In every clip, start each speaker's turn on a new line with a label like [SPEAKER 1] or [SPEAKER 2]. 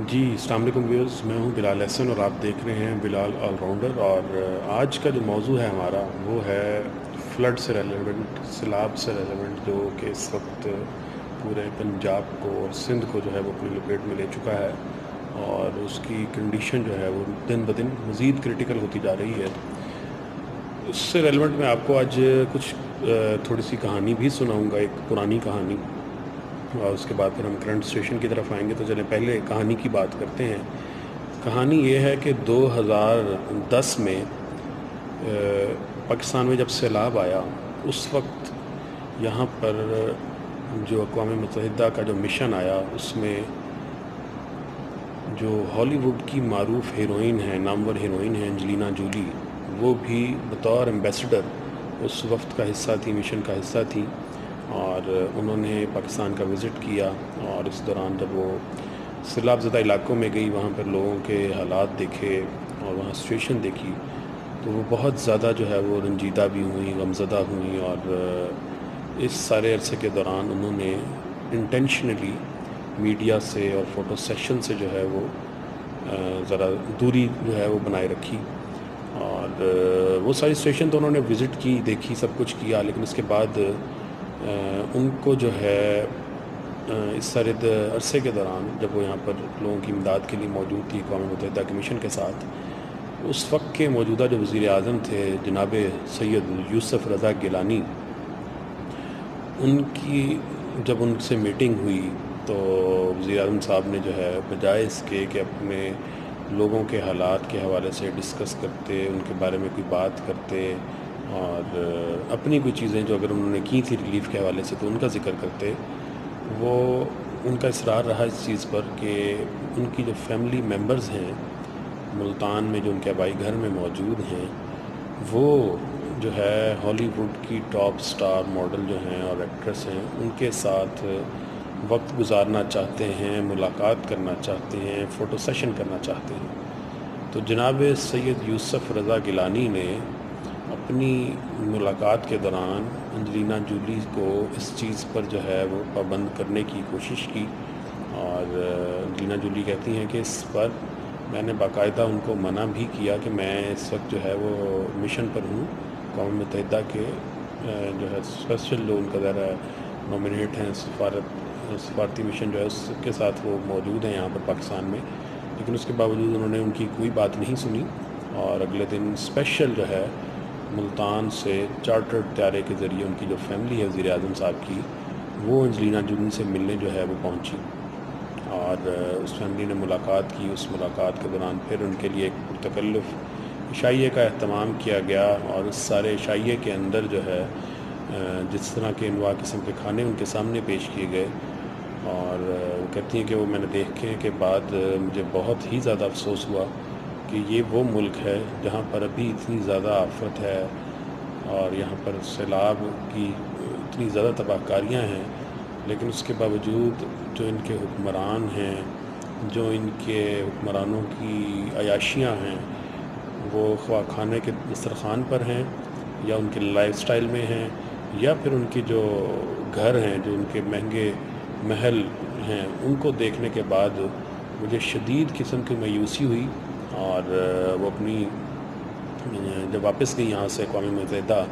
[SPEAKER 1] جی السلام علیکم ویورز، میں ہوں بلال احسن اور آپ دیکھ رہے ہیں بلال آل راؤنڈر۔ اور آج کا جو موضوع ہے ہمارا وہ ہے فلڈ سے ریلیونٹ، سیلاب سے ریلیونٹ، جو کہ اس وقت پورے پنجاب کو اور سندھ کو جو ہے وہ اپنی لپیٹ میں لے چکا ہے، اور اس کی کنڈیشن جو ہے وہ دن بدن مزید کرٹیکل ہوتی جا رہی ہے۔ اس سے ریلیونٹ میں آپ کو آج کچھ تھوڑی سی کہانی بھی سناؤں گا، ایک پرانی کہانی، اور اس کے بعد پھر ہم کرنٹ سچویشن کی طرف آئیں گے۔ تو چلیں پہلے کہانی کی بات کرتے ہیں۔ کہانی یہ ہے کہ 2010 میں پاکستان میں جب سیلاب آیا، اس وقت یہاں پر جو اقوام متحدہ کا جو مشن آیا، اس میں جو ہالی ووڈ کی معروف ہیروئن ہیں، نامور ہیروئن ہیں انجلینا جولی، وہ بھی بطور ایمبیسڈر اس وقت کا حصہ تھی، مشن کا حصہ تھی، اور انہوں نے پاکستان کا وزٹ کیا۔ اور اس دوران جب وہ سیلاب زدہ علاقوں میں گئی، وہاں پر لوگوں کے حالات دیکھے اور وہاں سچویشن دیکھی، تو وہ بہت زیادہ جو ہے وہ رنجیدہ بھی ہوئیں، غمزدہ ہوئیں۔ اور اس سارے عرصے کے دوران انہوں نے انٹینشنلی میڈیا سے اور فوٹو سیشن سے جو ہے وہ ذرا دوری جو ہے وہ بنائے رکھی۔ اور وہ ساری سٹیشن تو انہوں نے وزٹ کی، دیکھی، سب کچھ کیا، لیکن اس کے بعد ان کو جو ہے اس سارے عرصے کے دوران جب وہ یہاں پر لوگوں کی امداد کے لیے موجود تھی اقوام متحدہ کے مشن کے ساتھ، اس وقت کے موجودہ جو وزیر اعظم تھے جناب سید یوسف رضا گیلانی، ان کی جب ان سے میٹنگ ہوئی تو وزیر اعظم صاحب نے جو ہے بجائے اس کے کہ اپنے لوگوں کے حالات کے حوالے سے ڈسکس کرتے، ان کے بارے میں کوئی بات کرتے، اور اپنی کوئی چیزیں جو اگر انہوں نے کی تھی ریلیف کے حوالے سے تو ان کا ذکر کرتے، وہ ان کا اصرار رہا اس چیز پر کہ ان کی جو فیملی ممبرز ہیں ملتان میں، جو ان کے آبائی گھر میں موجود ہیں، وہ جو ہے ہالی ووڈ کی ٹاپ سٹار ماڈل جو ہیں اور ایکٹریس ہیں، ان کے ساتھ وقت گزارنا چاہتے ہیں، ملاقات کرنا چاہتے ہیں، فوٹو سیشن کرنا چاہتے ہیں۔ تو جناب سید یوسف رضا گیلانی نے اپنی ملاقات کے دوران انجلینا جولی کو اس چیز پر جو ہے وہ پابند کرنے کی کوشش کی، اور انجلینا جولی کہتی ہیں کہ اس پر میں نے باقاعدہ ان کو منع بھی کیا کہ میں اس وقت جو ہے وہ مشن پر ہوں، اقوام متحدہ کے جو ہے اسپیشل جو ان کا ذرا نومینیٹ ہیں سفارتی مشن جو ہے اس کے ساتھ وہ موجود ہیں یہاں پر پاکستان میں، لیکن اس کے باوجود انہوں نے ان کی کوئی بات نہیں سنی، اور اگلے دن اسپیشل جو ہے ملتان سے چارٹرڈ طیارے کے ذریعے ان کی جو فیملی ہے وزیر اعظم صاحب کی، وہ انجلینا جولی سے ملنے جو ہے وہ پہنچی، اور اس فیملی نے ملاقات کی۔ اس ملاقات کے دوران پھر ان کے لیے ایک پرتکلف عشائیے کا اہتمام کیا گیا، اور اس سارے عشائیے کے اندر جو ہے جس طرح کے انواع قسم کے کھانے ان کے سامنے پیش کیے گئے، اور وہ کہتی ہیں کہ وہ میں نے دیکھنے کے بعد مجھے بہت ہی زیادہ افسوس ہوا کہ یہ وہ ملک ہے جہاں پر ابھی اتنی زیادہ آفت ہے، اور یہاں پر سیلاب کی اتنی زیادہ تباہ کاریاں ہیں، لیکن اس کے باوجود جو ان کے حکمران ہیں، جو ان کے حکمرانوں کی عیاشیاں ہیں، وہ خواہ کھانے کے دسترخوان پر ہیں، یا ان کے لائف سٹائل میں ہیں، یا پھر ان کی جو گھر ہیں، جو ان کے مہنگے محل ہیں، ان کو دیکھنے کے بعد مجھے شدید قسم کی مایوسی ہوئی۔ اور وہ اپنی جب واپس گئی یہاں سے اقوام متحدہ،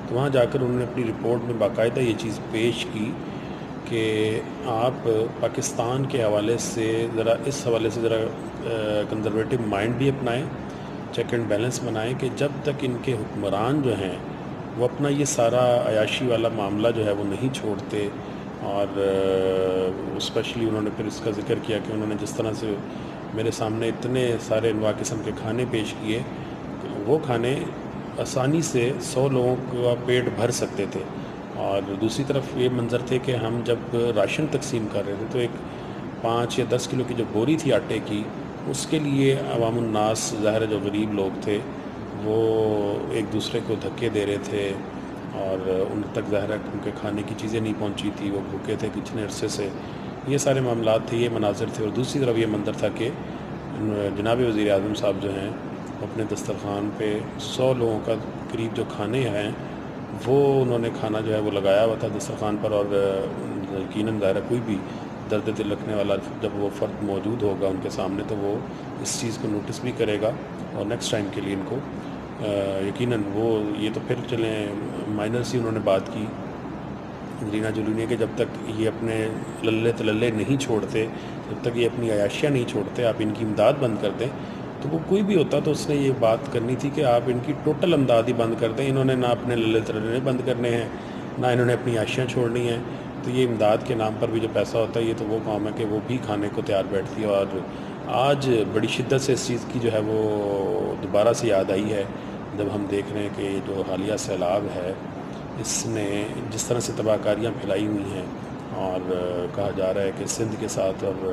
[SPEAKER 1] تو وہاں جا کر انہوں نے اپنی رپورٹ میں باقاعدہ یہ چیز پیش کی کہ آپ پاکستان کے حوالے سے ذرا اس حوالے سے ذرا کنزرویٹو مائنڈ بھی اپنائیں، چیک اینڈ بیلنس بنائیں کہ جب تک ان کے حکمران جو ہیں وہ اپنا یہ سارا عیاشی والا معاملہ جو ہے وہ نہیں چھوڑتے۔ اور اسپیشلی انہوں نے پھر اس کا ذکر کیا کہ انہوں نے جس طرح سے میرے سامنے اتنے سارے انواع قسم کے کھانے پیش کیے، وہ کھانے آسانی سے 100 لوگوں کا پیٹ بھر سکتے تھے، اور دوسری طرف یہ منظر تھے کہ ہم جب راشن تقسیم کر رہے تھے تو ایک 5 یا 10 کلو کی جو بوری تھی آٹے کی، اس کے لیے عوام الناس، ظاہر جو غریب لوگ تھے، وہ ایک دوسرے کو دھکے دے رہے تھے، اور ان تک ظاہر ہے ان کے کھانے کی چیزیں نہیں پہنچی تھی، وہ بھوکے تھے کتنے عرصے سے۔ یہ سارے معاملات تھے، یہ مناظر تھے، اور دوسری طرف یہ منظر تھا کہ جناب وزیر اعظم صاحب جو ہیں اپنے دسترخوان پہ 100 لوگوں کا قریب جو کھانے ہیں، وہ انہوں نے کھانا جو ہے وہ لگایا ہوا تھا دسترخوان پر، اور یقیناً ظاہر کوئی بھی درد دل رکھنے والا جب وہ فرد موجود ہوگا ان کے سامنے تو وہ اس چیز کو نوٹس بھی کرے گا، اور نیکسٹ ٹائم کے لیے ان کو یقیناً وہ یہ تو پھر چلیں مائنر سی انہوں نے بات کی انجلینا جولی نے کہ جب تک یہ اپنے للے تللے نہیں چھوڑتے، جب تک یہ اپنی عیاشیاں نہیں چھوڑتے، آپ ان کی امداد بند کر دیں. تو وہ کوئی بھی ہوتا تو اس نے یہ بات کرنی تھی کہ آپ ان کی ٹوٹل امداد ہی بند کر دیں. انہوں نے نہ اپنے للے تللے بند کرنے ہیں، نہ انہوں نے اپنی عیاشیاں چھوڑنی ہیں. تو یہ امداد کے نام پر بھی جو پیسہ ہوتا ہے یہ تو وہ کام ہے کہ وہ بھی کھانے کو تیار بیٹھتی ہے. اور آج بڑی شدت سے اس چیز کی جو ہے وہ دوبارہ سے یاد آئی ہے جب ہم دیکھ رہے ہیں کہ یہ جو حالیہ سیلاب ہے اس نے جس طرح سے تباہ کاریاں پھیلائی ہوئی ہیں، اور کہا جا رہا ہے کہ سندھ کے ساتھ اور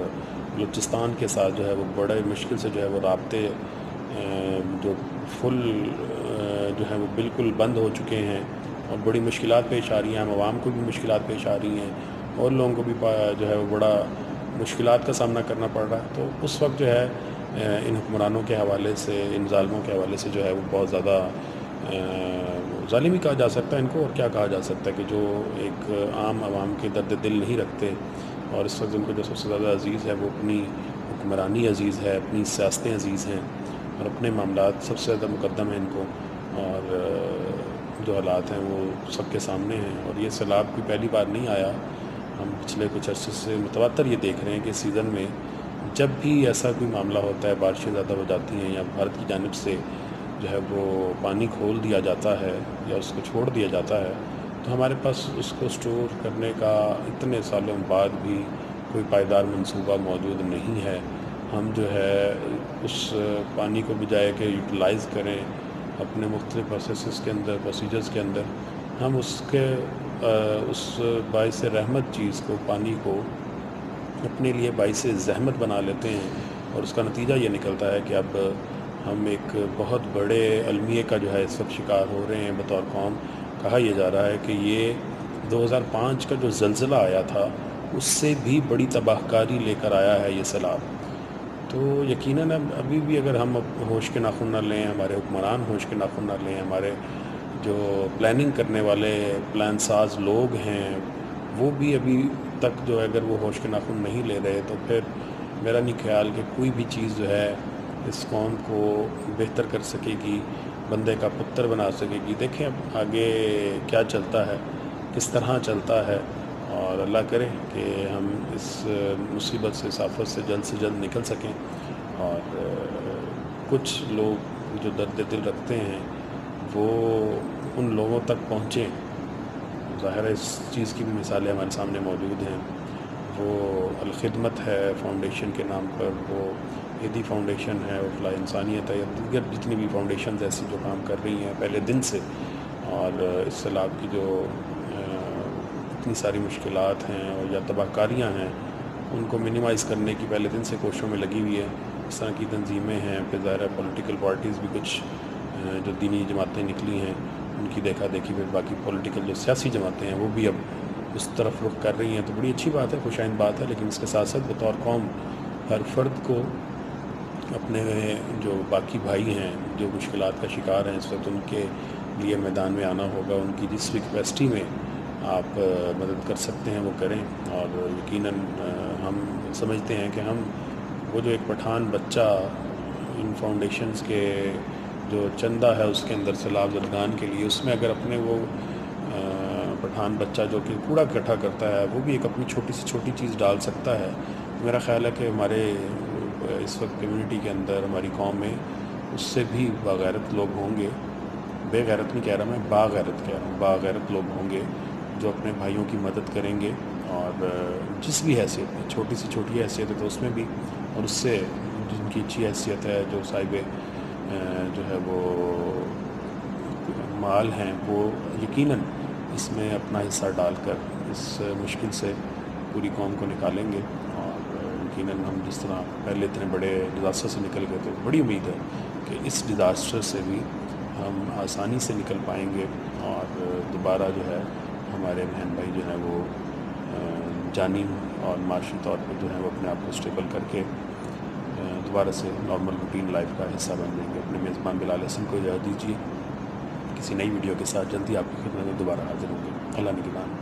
[SPEAKER 1] بلوچستان کے ساتھ جو ہے وہ بڑے مشکل سے جو ہے وہ رابطے جو فل جو ہے وہ بالکل بند ہو چکے ہیں، اور بڑی مشکلات پیش آ رہی ہیں. عوام کو بھی مشکلات پیش آ رہی ہیں، اور لوگوں کو بھی جو ہے وہ بڑا مشکلات کا سامنا کرنا پڑ رہا ہے. تو اس وقت جو ہے ان حکمرانوں کے حوالے سے، ان ظالموں کے حوالے سے جو ہے وہ بہت زیادہ ظالم ہی کہا جا سکتا ہے ان کو، اور کیا کہا جا سکتا ہے کہ جو ایک عام عوام کے درد دل نہیں رکھتے. اور اس وقت ان کو جو سب سے زیادہ عزیز ہے وہ اپنی حکمرانی عزیز ہے، اپنی سیاستیں عزیز ہیں، اور اپنے معاملات سب سے زیادہ مقدم ہیں ان کو. اور جو حالات ہیں وہ سب کے سامنے ہیں. اور یہ سیلاب کوئی پہلی بار نہیں آیا، ہم پچھلے کچھ عرصے سے متواتر یہ دیکھ رہے ہیں کہ سیزن میں جب بھی ایسا کوئی معاملہ ہوتا ہے، بارشیں زیادہ ہو جاتی ہیں یا بھارت کی جانب سے جو ہے وہ پانی کھول دیا جاتا ہے یا اس کو چھوڑ دیا جاتا ہے، تو ہمارے پاس اس کو سٹور کرنے کا اتنے سالوں بعد بھی کوئی پائیدار منصوبہ موجود نہیں ہے. ہم جو ہے اس پانی کو بجائے کہ یوٹیلائز کریں اپنے مختلف پروسیسز کے اندر، پروسیجرز کے اندر، ہم اس باعث رحمت چیز کو، پانی کو اپنے لیے باعث زحمت بنا لیتے ہیں. اور اس کا نتیجہ یہ نکلتا ہے کہ اب ہم ایک بہت بڑے المیے کا جو ہے اس وقت شکار ہو رہے ہیں بطور قوم. کہا یہ جا رہا ہے کہ یہ 2005 کا جو زلزلہ آیا تھا اس سے بھی بڑی تباہ کاری لے کر آیا ہے یہ سیلاب. تو یقیناً ابھی بھی اگر ہم ہوش کے ناخن نہ لیں، ہمارے حکمران ہوش کے ناخن نہ لیں، ہمارے جو پلاننگ کرنے والے پلان ساز لوگ ہیں وہ بھی ابھی تک جو ہے اگر وہ ہوش کے ناخن نہیں لے رہے، تو پھر میرا نہیں خیال کہ کوئی بھی چیز جو ہے اس قوم کو بہتر کر سکے گی، بندے کا پتر بنا سکے گی. دیکھیں اب آگے کیا چلتا ہے، کس طرح چلتا ہے، اور اللہ کرے کہ ہم اس مصیبت سے، اس آفت سے جلد نکل سکیں. اور کچھ لوگ جو درد دل رکھتے ہیں وہ ان لوگوں تک پہنچیں. ظاہر ہے اس چیز کی بھی مثالیں ہمارے سامنے موجود ہیں. وہ الخدمت ہے فاؤنڈیشن کے نام پر، وہ ایدی فاؤنڈیشن ہے، وہ فلاح انسانیت ہے، یا دیگر جتنی بھی فاؤنڈیشنز ایسی جو کام کر رہی ہیں پہلے دن سے. اور اس سیلاب کی جو اتنی ساری مشکلات ہیں اور یا تباہ کاریاں ہیں ان کو منیمائز کرنے کی پہلے دن سے کوششوں میں لگی ہوئی ہے. اس طرح کی تنظیمیں ہیں، پھر ظاہر ہے پولیٹیکل پارٹیز بھی کچھ جو دینی جماعتیں نکلی ہیں ان کی دیکھا دیکھی، پھر باقی پولیٹیکل جو سیاسی جماعتیں ہیں وہ بھی اب اس طرف رخ کر رہی ہیں. تو بڑی اچھی بات ہے، خوشائند بات ہے. لیکن اس کے ساتھ ساتھ بطور قوم ہر فرد کو اپنے جو باقی بھائی ہیں جو مشکلات کا شکار ہیں اس وقت، ان کے لیے میدان میں آنا ہوگا. ان کی جس بھی کیپیسٹی میں آپ مدد کر سکتے ہیں وہ کریں. اور یقیناً ہم سمجھتے ہیں کہ ہم وہ جو ایک پٹھان بچہ ان فاؤنڈیشنز کے جو چندہ ہے اس کے اندر سیلاب زدگان کے لیے، اس میں اگر اپنے وہ پٹھان بچہ جو کہ کوڑا اکٹھا کرتا ہے وہ بھی ایک اپنی چھوٹی سے چھوٹی چیز ڈال سکتا ہے. میرا خیال ہے کہ ہمارے اس وقت کمیونٹی کے اندر، ہماری قوم میں اس سے بھی باغیرت لوگ ہوں گے. بے غیرت نہیں کہہ رہا میں، باغیرت کہہ رہا ہوں. باغیرت لوگ ہوں گے جو اپنے بھائیوں کی مدد کریں گے، اور جس بھی حیثیت میں، چھوٹی سے چھوٹی حیثیت ہے تو اس میں بھی، اور اس سے جن کی اچھی حیثیت ہے، جو صاحب جو ہے وہ مال ہیں، وہ یقیناً اس میں اپنا حصہ ڈال کر اس مشکل سے پوری قوم کو نکالیں گے. اور یقیناً ہم جس طرح پہلے اتنے بڑے ڈیزاسٹر سے نکل گئے، تو بڑی امید ہے کہ اس ڈیزاسٹر سے بھی ہم آسانی سے نکل پائیں گے، اور دوبارہ جو ہے ہمارے بہن بھائی جو ہیں وہ جانی اور معاشی طور پہ جو ہے وہ اپنے آپ کو اسٹیبل کر کے دوبارہ سے نارمل روٹین لائف کا حصہ بن جائیں گے. اپنے میزبان بلال حسن کو اجازت دیجیے. کسی نئی ویڈیو کے ساتھ جلدی آپ کی خدمت میں دوبارہ حاضر ہوں گے. اللہ نگہبان.